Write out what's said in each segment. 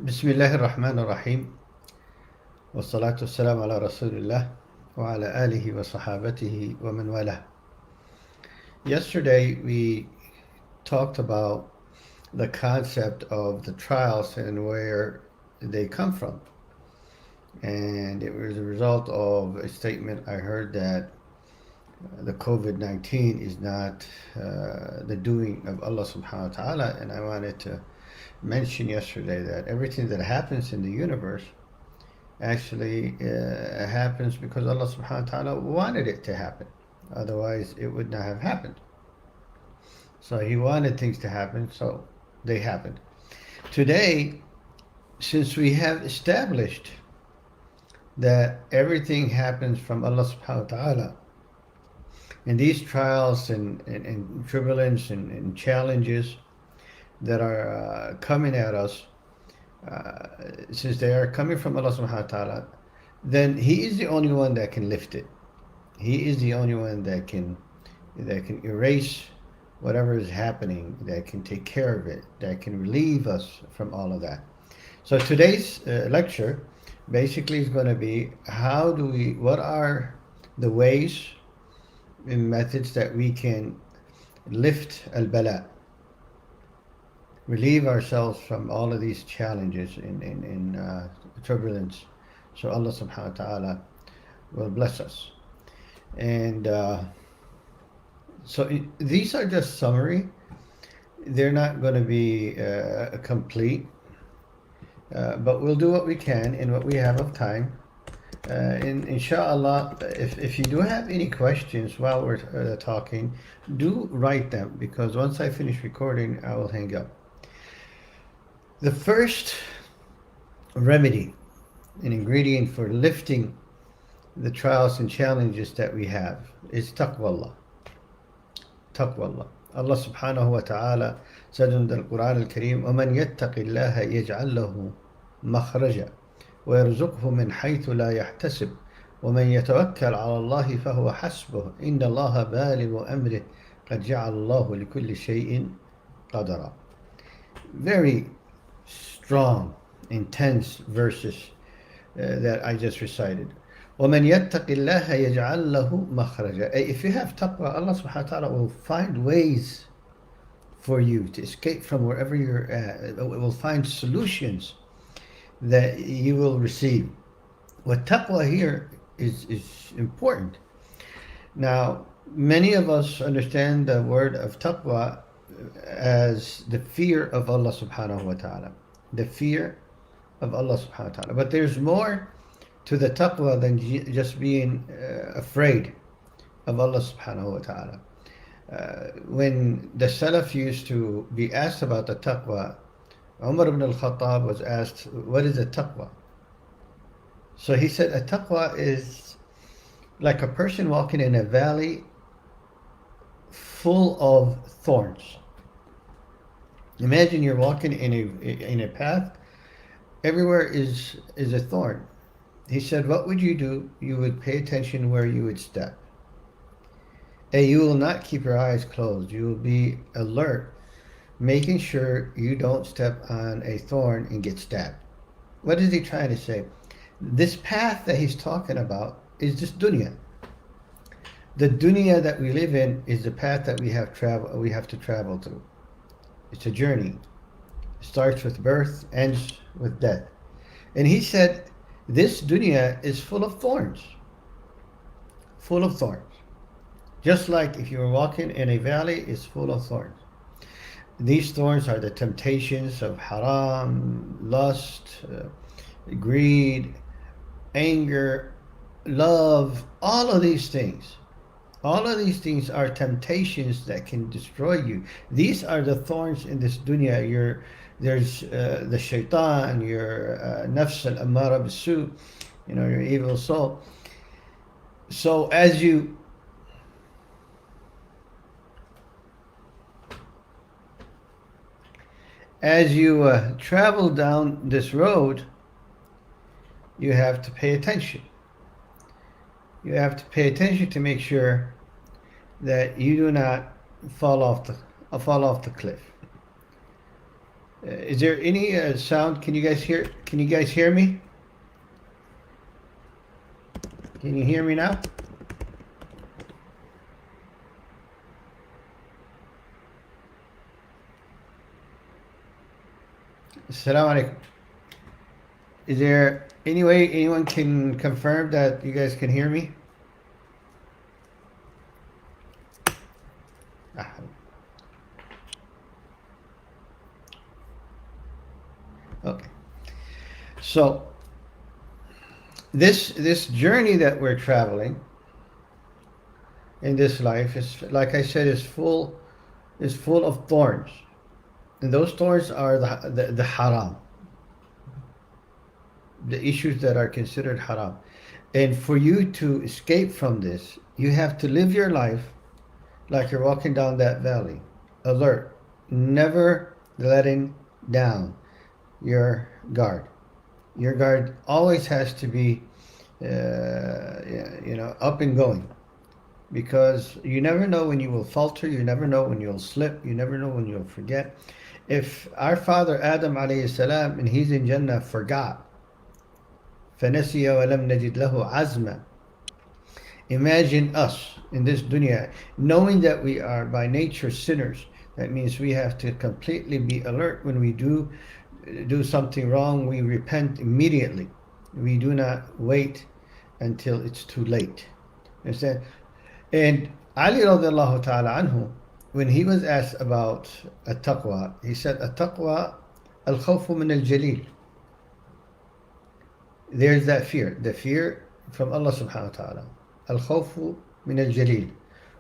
بسم الله الرحمن الرحيم والصلاة والسلام على رسول الله وعلى آله وصحابته ومن والاه. Yesterday we talked about the concept of the trials and where they come from. And it was a result of a statement I heard that the COVID-19 is not the doing of Allah subhanahu wa ta'ala. And I wanted to mention yesterday that everything that happens in the universe actually happens because Allah subhanahu wa ta'ala wanted it to happen. Otherwise, it would not have happened. So He wanted things to happen, so they happened. Today, since we have established that everything happens from Allah subhanahu wa ta'ala, and these trials and turbulence and challenges that are coming at us, since they are coming from Allah subhanahu wa ta'ala, then He is the only one that can lift it. He is the only one that can erase whatever is happening, that can take care of it, that can relieve us from all of that. So today's lecture basically is going to be what are the ways and methods that we can lift al-bala, relieve ourselves from all of these challenges in turbulence, so Allah subhanahu wa ta'ala will bless us. And so these are just summary. They're not going to be complete, but we'll do what we can in what we have of time. And inshallah, if you do have any questions while we're talking, do write them, because once I finish recording, I will hang up. The first remedy, an ingredient for lifting the trials and challenges that we have, is taqwa. Taqwa. Allah subhanahu wa ta'ala said in the Quran al-Kareem, وَمَنْ يَتَّقِ اللَّهَ يَجْعَلْ لَهُ مَخْرَجًا وَيَرْزُقْهُ مِنْ حَيْثُ لَا يَحْتَسِبُ وَمَنْ يَتَوَكَّلْ عَلَى اللَّهِ فَهُوَ حَسْبُهُ إِنَّ اللَّهَ بَالِغُ أَمْرِهِ قَدْ جَعَلَ اللَّهُ لِكُلِّ شَيْءٍ قَدَرًا. Very strong, intense verses that I just recited. وَمَنْ يَتَّقِ اللَّهَ يَجْعَلْ لَهُ مَخْرَجًا. If you have taqwa, Allah subhanahu wa ta'ala will find ways for you to escape from wherever you're at. It will find solutions that you will receive. What taqwa here is important. Now, many of us understand the word of taqwa as the fear of Allah subhanahu wa ta'ala. The fear of Allah subhanahu wa ta'ala. But there's more to the taqwa than just being afraid of Allah subhanahu wa ta'ala. When the Salaf used to be asked about the taqwa, Umar ibn al-Khattab was asked, what is a taqwa? So he said, a taqwa is like a person walking in a valley full of thorns. Imagine you're walking in a path, everywhere is a thorn. He said, what would you do? You would pay attention where you would step. And you will not keep your eyes closed. You will be alert, making sure you don't step on a thorn and get stabbed. What is he trying to say? This path that he's talking about is just dunya. The dunya that we live in is the path that we have to travel through. It's a journey. It starts with birth, ends with death. And he said, this dunya is full of thorns. Full of thorns. Just like if you were walking in a valley, it's full of thorns. These thorns are the temptations of haram, lust, greed, anger, love, all of these things. All of these things are temptations that can destroy you. These are the thorns in this dunya. There's the shaitan, your nafs al-ammara bis-su, your evil soul. So as you travel down this road, you have to pay attention. You have to pay attention to make sure that you do not fall off the cliff. Is there any sound? Can you guys hear? Can you guys hear me? Can you hear me now? Assalamu alaikum. Is there any way anyone can confirm that you guys can hear me? Ah. Okay. So this journey that we're traveling in this life is, like I said, is full of thorns, and those thorns are the haram, the issues that are considered haram. And for you to escape from this, you have to live your life like you're walking down that valley, alert, never letting down your guard. Your guard always has to be, up and going, because you never know when you will falter. You never know when you'll slip. You never know when you'll forget. If our father Adam alayhi salam, and he's in Jannah, forgot, فَنَسِيَ وَلَمْ نَجِدْ لَهُ عَزْمًا. Imagine us in this dunya, knowing that we are by nature sinners. That means we have to completely be alert. When we do something wrong, we repent immediately. We do not wait until it's too late. Understand? And Ali radiallahu ta'ala anhu, when he was asked about at-taqwa, he said, at-taqwa al-khawfu min al-jalil. There's that fear, the fear from Allah subhanahu wa ta'ala. Al-khawfu min al-jalil.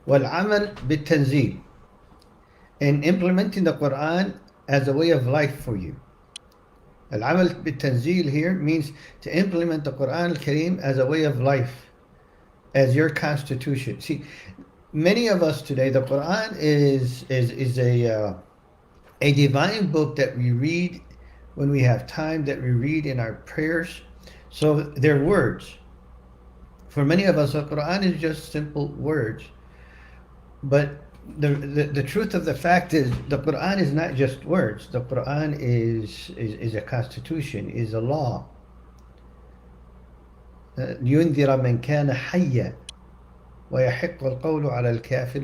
Wal-amal bit-tanzil. And implementing the Quran as a way of life for you. Al-amal bit-tanzil here means to implement the Quran al-Kareem as a way of life, as your constitution. See, many of us today, the Quran is a divine book that we read when we have time, that we read in our prayers. So they're words. For many of us, the Quran is just simple words. But the truth of the fact is, the Quran is not just words. The Quran is a constitution, is a law. لينذر من كان حيا ويحق القول على الكافر.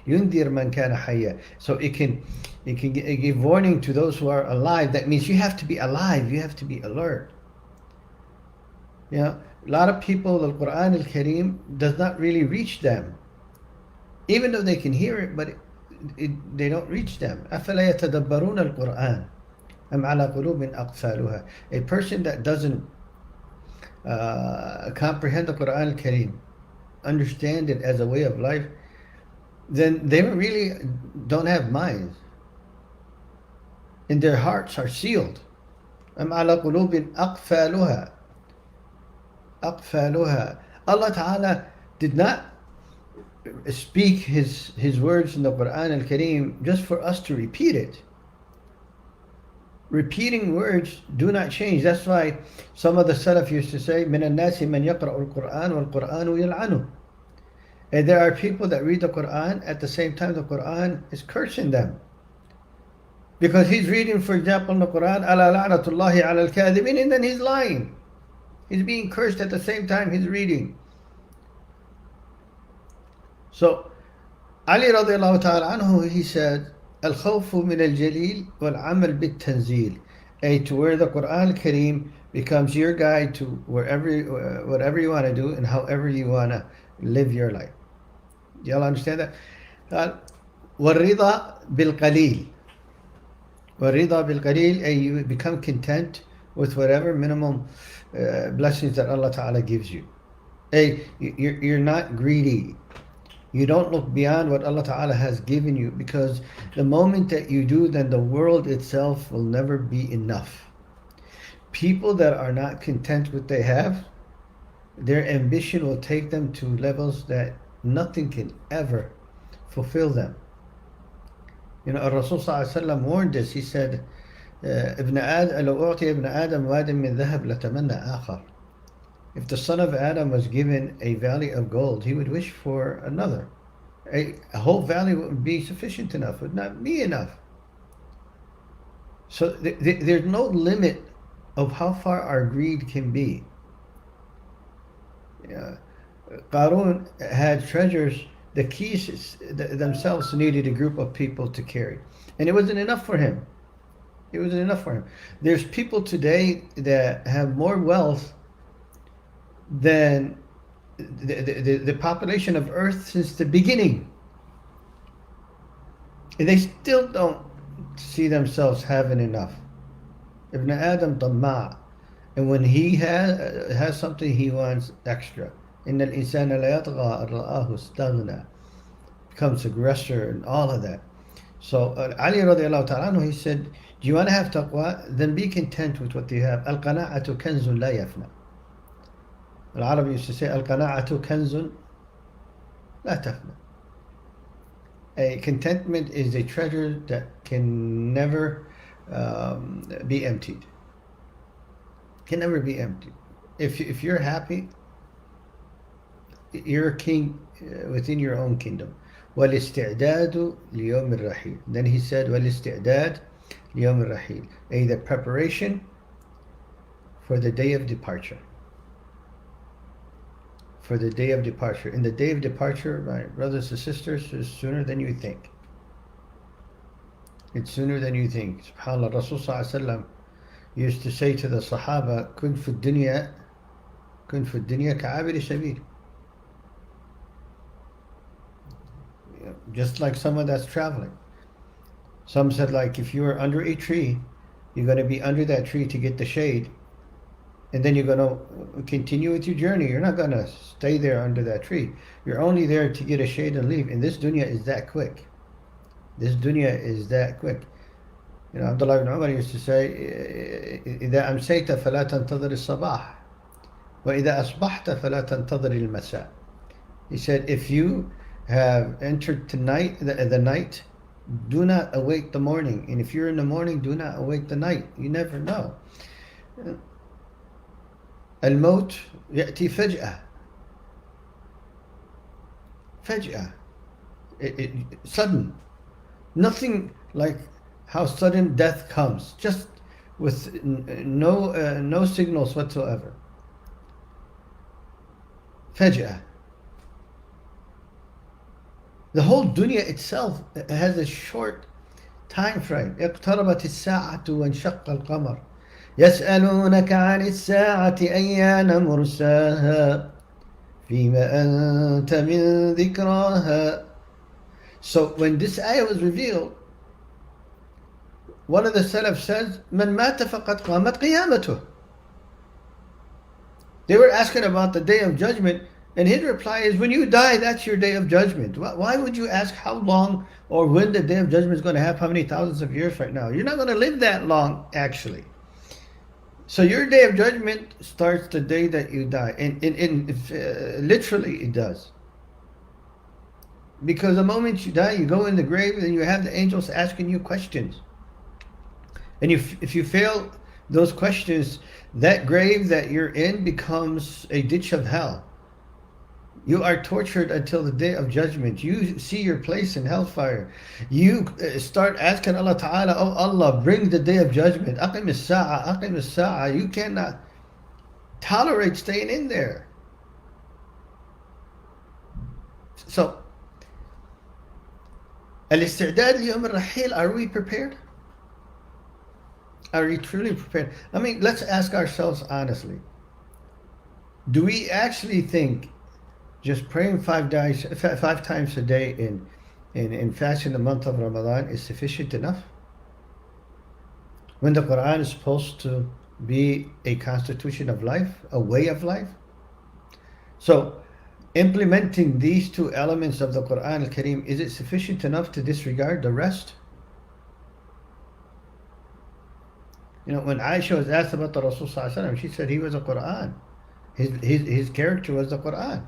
ينذر من كان حيا. So it can give warning to those who are alive. That means you have to be alive. You have to be alert. You know, a lot of people, the Quran al-Kareem does not really reach them, even though they can hear it, but they don't reach them. أَفَلَا يَتَدَبَّرُونَ الْقُرْآنَ أَمْ عَلَى قُلُوبٍ أَقْفَالُهَا. A person that doesn't comprehend the Quran al-Kareem, understand it as a way of life, then they really don't have minds, and their hearts are sealed. أَمْ عَلَى قُلُوبٍ أَقْفَالُهَا. أقفالها. Allah Ta'ala did not speak his words in the Quran al-Kareem just for us to repeat it. Repeating words do not change. That's why some of the Salaf used to say, مِنَ النَّاسِ مَنْ يَقْرَأُ الْقُرْآنَ وَالْقُرْآنُ يَلْعَنُهُ. And there are people that read the Quran, at the same time the Quran is cursing them. Because he's reading, for example, in the Quran, أَلَا لَعْنَةُ اللَّهِ عَلَى الْكَاذِبِينَ, and then he's lying. He's being cursed at the same time he's reading. So, Ali radiallahu ta'ala anhu, he said, Al-khawfu min al-jalil wal-amal bit-tanzil. To where the Quran al-Kareem becomes your guide to whatever you want to do and however you want to live your life. Do y'all understand that? وَالرِّضَى بِالْقَلِيلِ. وَالرِّضَى بِالْقَلِيلِ, you become content with whatever minimum blessings that Allah Ta'ala gives you. You're not greedy. You don't look beyond what Allah Ta'ala has given you, because the moment that you do, then the world itself will never be enough. People that are not content with what they have, their ambition will take them to levels that nothing can ever fulfill them. You know, Rasul Sallallahu Alaihi Wasallam warned us. He said, ابن آدم لو أعطي ابن آدم واد من ذهب لتمنى آخر. If the son of Adam was given a valley of gold, he would wish for another. A whole valley would be sufficient enough, would not be enough. So there's no limit of how far our greed can be. Qarun had treasures. The keys themselves needed a group of people to carry, and it wasn't enough for him. It wasn't enough for him. There's people today that have more wealth than the population of Earth since the beginning. And they still don't see themselves having enough. Ibn Adam Tamma'. And when he has something, he wants extra. إن الإنسان لا يطغى أن رآه استغنى. Becomes aggressor and all of that. So Ali radiallahu ta'ala, he said, do you want to have taqwa? Then be content with what you have. Al-qana'atu kanzun la yafna. Al-Arab used to say, Al-qana'atu kanzun la tafna. A contentment is a treasure that can never be emptied. Can never be emptied. If you're happy, you're a king within your own kingdom. والاستعداد ليوم الرحيل. Then he said, والاستعداد ليوم الرحيل. The preparation for the day of departure. For the day of departure. And the day of departure, my brothers and sisters, is sooner than you think. It's sooner than you think. SubhanAllah, Rasul Sallallahu Alaihi Wasallam used to say to the Sahaba, كن في الدنيا كعابر سبيل. Just like someone that's traveling. Some said, like, if you are under a tree, you're going to be under that tree to get the shade, and then you're going to continue with your journey. You're not going to stay there under that tree. You're only there to get a shade and leave. And this dunya is that quick. This dunya is that quick. You know, Abdullah ibn Umar used to say, إذا أمسيت فلا تنتظر الصباح وإذا أصبحت فلا تنتظر المساء. He said, if you have entered tonight, the night, do not await the morning. And if you're in the morning, do not await the night. You never know. الموت يأتي فجأة. فجأة. Sudden. Nothing like how sudden death comes. Just with no signals whatsoever. فجأة. The whole dunya itself has a short time frame. اقتربت الساعة وانشق القمر. يسألونك عن الساعة أيان مرساها فيما أنت من ذكراها. So when this ayah was revealed, one of the Salaf says, من مات فقد قامت قيامته. They were asking about the day of judgment, and his reply is, when you die, that's your day of judgment. Why would you ask how long or when the day of judgment is going to happen, how many thousands of years right now? You're not going to live that long, actually. So your day of judgment starts the day that you die. And literally it does. Because the moment you die, you go in the grave and you have the angels asking you questions. And if you fail those questions, that grave that you're in becomes a ditch of hell. You are tortured until the day of judgment. You see your place in hellfire. You start asking Allah Ta'ala, oh Allah, bring the day of judgment. Aqim as-sa'a, aqim as-sa'a. You cannot tolerate staying in there. So, al-isti'dad liyawm al-rahil, are we prepared? Are we truly prepared? I mean, let's ask ourselves honestly. Do we actually think just praying 5 times a day in fasting the month of Ramadan is sufficient enough? When the Quran is supposed to be a constitution of life, a way of life? So, implementing these two elements of the Quran al-Kareem, is it sufficient enough to disregard the rest? You know, when Aisha was asked about the Rasul Sallallahu Alaihi Wasallam, she said he was a Quran. His character was the Quran.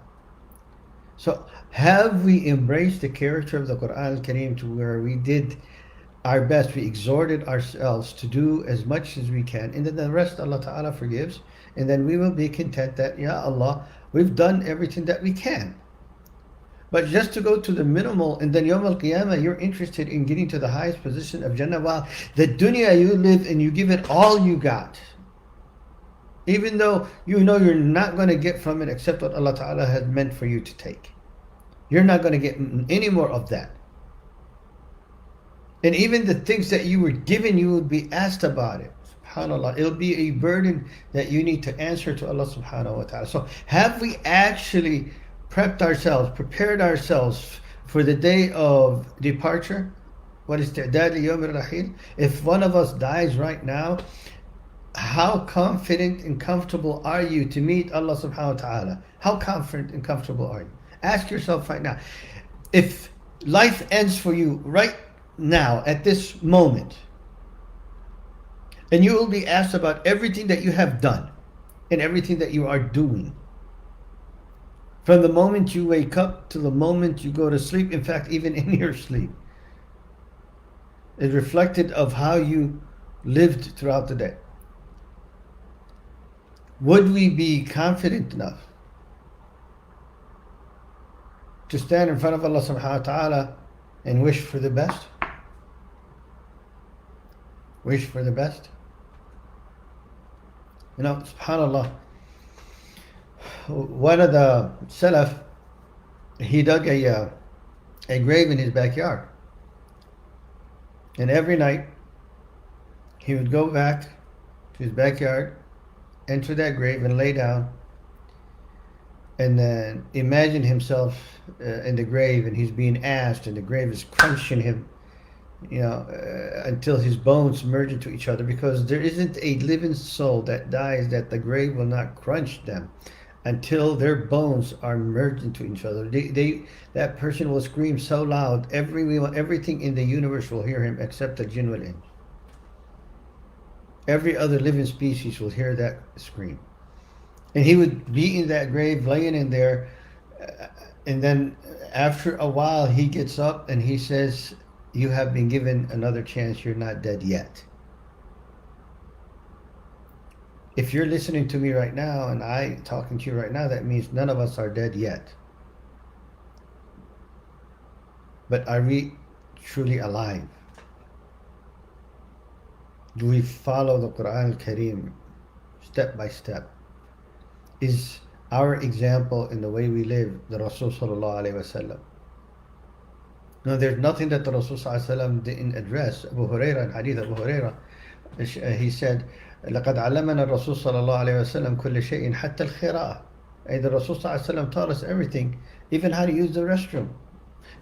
So have we embraced the character of the Quran al-Kareem to where we did our best, we exhorted ourselves to do as much as we can, and then the rest Allah Ta'ala forgives, and then we will be content that, Ya Allah, we've done everything that we can. But just to go to the minimal, and then Yawm al-Qiyamah, you're interested in getting to the highest position of Jannah. Wow, the dunya you live and you give it all you got. Even though you know you're not going to get from it except what Allah Ta'ala has meant for you to take. You're not going to get any more of that. And even the things that you were given, you would be asked about it. SubhanAllah. It'll be a burden that you need to answer to Allah Subhanahu wa Ta'ala. So have we actually prepped ourselves, prepared ourselves for the day of departure? What is Ta'dad Yawm al-Rahil? If one of us dies right now, how confident and comfortable are you to meet Allah Subhanahu wa Ta'ala? How confident and comfortable are you? Ask yourself right now. If life ends for you right now, at this moment, and you will be asked about everything that you have done and everything that you are doing, from the moment you wake up to the moment you go to sleep, in fact, even in your sleep, is reflected of how you lived throughout the day. Would we be confident enough to stand in front of Allah Subhanahu wa Ta'ala and wish for the best? Wish for the best? You know, SubhanAllah, one of the Salaf, he dug a grave in his backyard. And every night, he would go back to his backyard, enter that grave and lay down, and then imagine himself in the grave, and he's being asked, and the grave is crunching him, you know, until his bones merge into each other, because there isn't a living soul that dies that the grave will not crunch them until their bones are merged into each other. That person will scream so loud, everything in the universe will hear him except the jinn wal ins. Every other living species will hear that scream. And he would be in that grave, laying in there, and then after a while he gets up and he says, "You have been given another chance, you're not dead yet." If you're listening to me right now and I talking to you right now, that means none of us are dead yet. But are we truly alive? Do we follow the Quran al-Kareem step by step? Is our example in the way we live the Rasul sallallahu alayhi wa sallam? No, there's nothing that the Rasul sallallahu alayhi wa sallam didn't address. Abu Hurairah, in Hadith Abu Hurairah, he said, لقد علمنا الرسول صلى الله عليه وسلم كل شيء حتى الخراءة. The Rasul sallallahu alayhi wa sallam taught us everything, even how to use the restroom.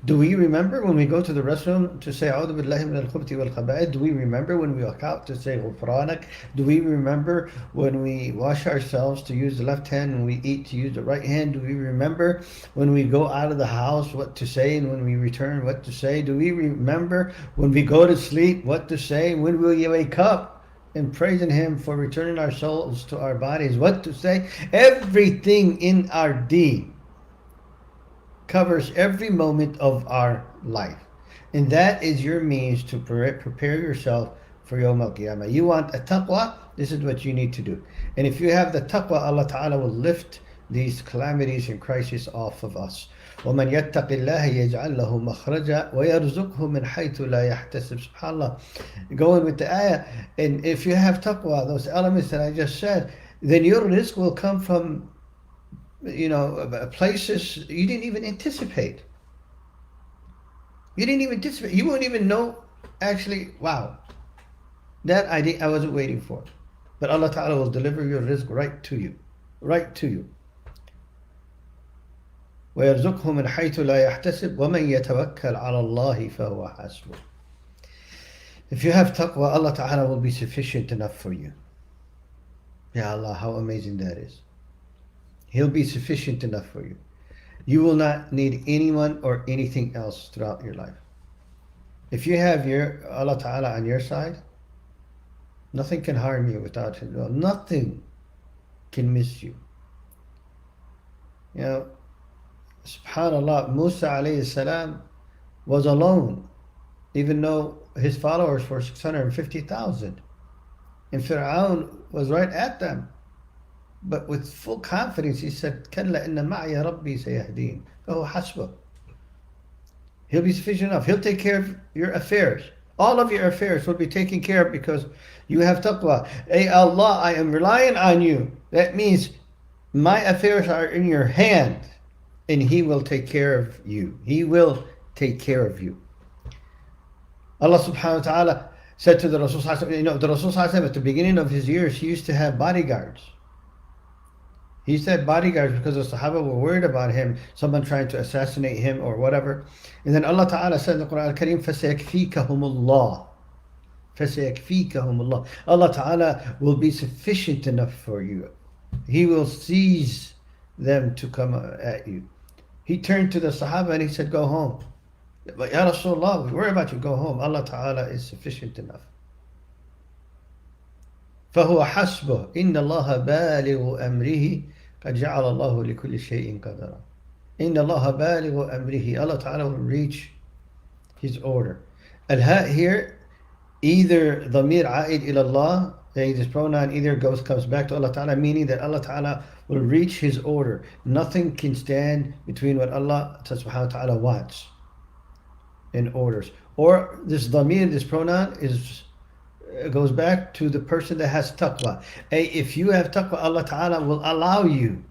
Do we remember when we go to the restroom to say أعوذ بالله من الخبث والخبائث? Do we remember when we walk out to say غفرانك? Do we remember when we wash ourselves to use the left hand and we eat to use the right hand? Do we remember when we go out of the house what to say, and when we return what to say? Do we remember when we go to sleep what to say? When will you wake up and praising Him for returning our souls to our bodies, what to say? Everything in our deen covers every moment of our life. And that is your means to prepare yourself for Yawm al-Qiyamah. You want a taqwa, this is what you need to do. And if you have the taqwa, Allah Ta'ala will lift these calamities and crises off of us. وَمَنْ يَتَّقِ اللَّهِ يَجْعَلْ لَهُ مَخْرَجًا وَيَرْزُقْهُ مِنْ حَيْثُ لَا يَحْتَسِبُ. SubhanAllah. Going with the ayah, and if you have taqwa, those elements that I just said, then your rizq will come from, you know, places you didn't even anticipate. You didn't even anticipate. You won't even know, actually, wow, that I wasn't waiting for. But Allah Ta'ala will deliver your rizq right to you. Right to you. وَيَرْزُقْهُ مِنْ حَيْثُ لَا يَحْتَسِبُ وَمَنْ يَتَوَكَّلْ عَلَى اللَّهِ فَهُوَ حَسْبُهُ. If you have taqwa, Allah Ta'ala will be sufficient enough for you. Ya Allah, how amazing that is. He'll be sufficient enough for you. You will not need anyone or anything else throughout your life. If you have your Allah Ta'ala on your side, nothing can harm you without His will. Nothing can miss you. You know, SubhanAllah, Musa alayhi salam was alone, even though his followers were 650,000. And Fir'aun was right at them. But with full confidence, he said, كَلَّا إِنَّ مَعِيَ رَبِّي سَيَهْدِينِ فَهُوَ حَسْبُهُ. He'll be sufficient enough. He'll take care of your affairs. All of your affairs will be taken care of because you have taqwa. Hey Allah, I am relying on you. That means my affairs are in your hand, and He will take care of you. He will take care of you. Allah subhanahu wa ta'ala said to the Rasul, the Rasul at the beginning of his years, he used to have bodyguards. He said bodyguards because the Sahaba were worried about him, someone trying to assassinate him or whatever. And then Allah Ta'ala said in the Quran Al-Kareem, فَسَيَكْفِيكَهُمُ اللَّهِ فَسَيَكْفِيكَهُمُ اللَّهِ. Allah Ta'ala will be sufficient enough for you. He will seize them to come at you. He turned to the Sahaba and he said, go home. But Ya Rasulullah, we worry about you, go home. Allah Ta'ala is sufficient enough. فهو حسبه إن الله بالغ أمره قد جعل الله لكل شيء قدرا. إن الله بالغ أمره. Allah Ta'ala will reach His order. Al-ha here, either ضمير عائد إلى الله, this pronoun either comes back to Allah Ta'ala, meaning that Allah Ta'ala will reach His order. Nothing can stand between what Allah Subhanahu wa Ta'ala wants in orders. Or this ضمير, this pronoun goes back to the person that has taqwa. If you have taqwa, Allah Ta'ala will allow you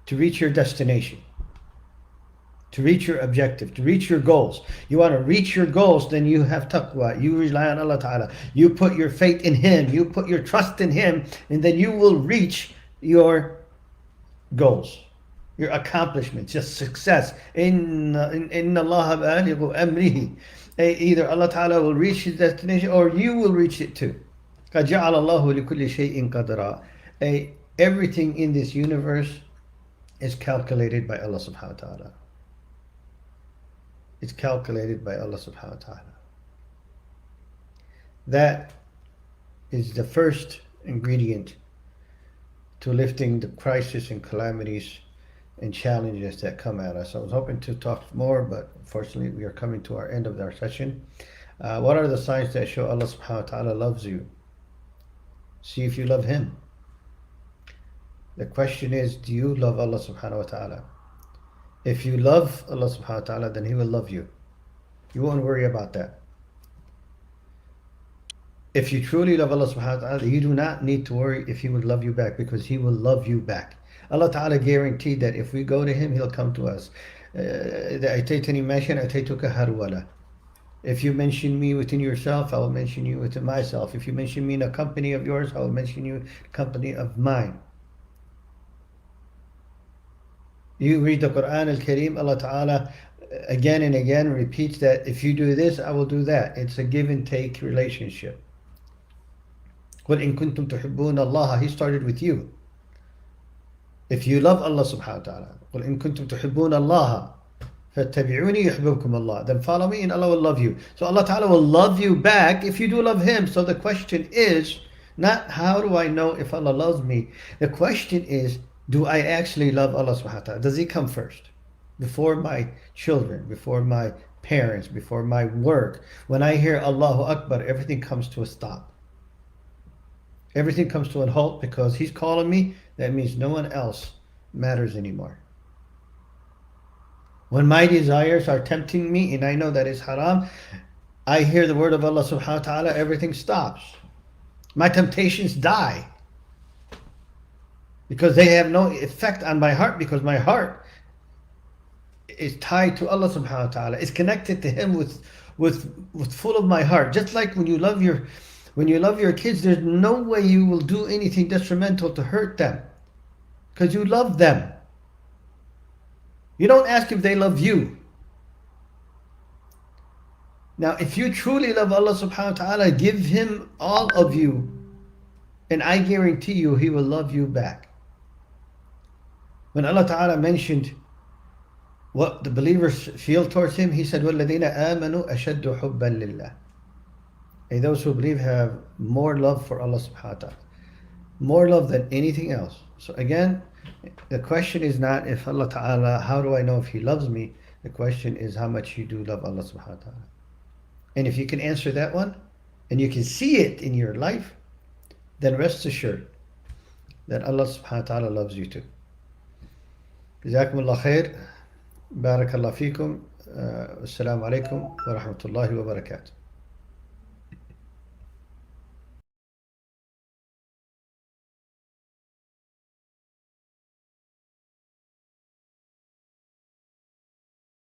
to reach your destination, to reach your objective, to reach your goals. You want to reach your goals, then you have taqwa. You rely on Allah Ta'ala. You put your faith in Him. You put your trust in Him, and then you will reach your goals, your accomplishments, your success. Inna Allah balighu amrihi. Either Allah Ta'ala will reach His destination or you will reach it too. قَدْ جَعَلَ اللَّهُ لِكُلِّ شَيْءٍ قَدْرًا. Everything in this universe is calculated by Allah Subhanahu wa Ta'ala. It's calculated by Allah Subhanahu wa Ta'ala. That is the first ingredient to lifting the crisis and calamities and challenges that come at us. I was hoping to talk more, but unfortunately we are coming to our end of our session. What are the signs that show Allah Subhanahu wa Ta'ala loves you? See if you love Him. The question is, do you love Allah Subhanahu wa Ta'ala? If you love Allah Subhanahu wa Ta'ala, then He will love you. You won't worry about that. If you truly love Allah Subhanahu wa Ta'ala, you do not need to worry if He would love you back, because He will love you back. Allah Ta'ala guaranteed that if we go to Him, He'll come to us. If you mention me within yourself, I will mention you within myself. If you mention me in a company of yours, I will mention you in a company of mine. You read the Quran Al-Kareem, Allah Ta'ala again and again repeats that if you do this, I will do that. It's a give and take relationship. قُلْ إِن كُنْتُمْ تُحِبُّونَ اللَّهَ. He started with you. If you love Allah Subhanahu wa Ta'ala, قُلْ إِن كُنْتُمْ تُحِبُّونَ اللَّهَ فَاتَّبِعُونِي يُحْبِبْكُمُ اللَّهُ. Then follow me and Allah will love you. So Allah Ta'ala will love you back if you do love Him. So the question is not how do I know if Allah loves me? The question is, do I actually love Allah Subhanahu wa Ta'ala? Does He come first? Before my children, before my parents, before my work. When I hear Allahu Akbar, everything comes to a stop. Everything comes to a halt because He's calling me. That means no one else matters anymore. When my desires are tempting me and I know that it's haram, I hear the word of Allah Subhanahu wa Ta'ala, everything stops. My temptations die. Because they have no effect on my heart, because my heart is tied to Allah Subhanahu wa Ta'ala. It's connected to Him with full of my heart. Just like when you love your kids, there's no way you will do anything detrimental to hurt them, because you love them. You don't ask if they love you. Now, if you truly love Allah Subhanahu wa Ta'ala, give Him all of you, and I guarantee you He will love you back. When Allah Ta'ala mentioned what the believers feel towards Him, He said, وَالَّذِينَ آمَنُوا أَشَدُّ حُبًّا لِلَّهِ. And those who believe have more love for Allah Subhanahu wa Ta'ala. More love than anything else. So again, the question is not if Allah Ta'ala, how do I know if He loves me? The question is how much you do love Allah Subhanahu wa Ta'ala. And if you can answer that one, and you can see it in your life, then rest assured that Allah Subhanahu wa Ta'ala loves you too. Jazakumullah khair. Barakallah feekum. السلام عليكم ورحمة الله وبركاته.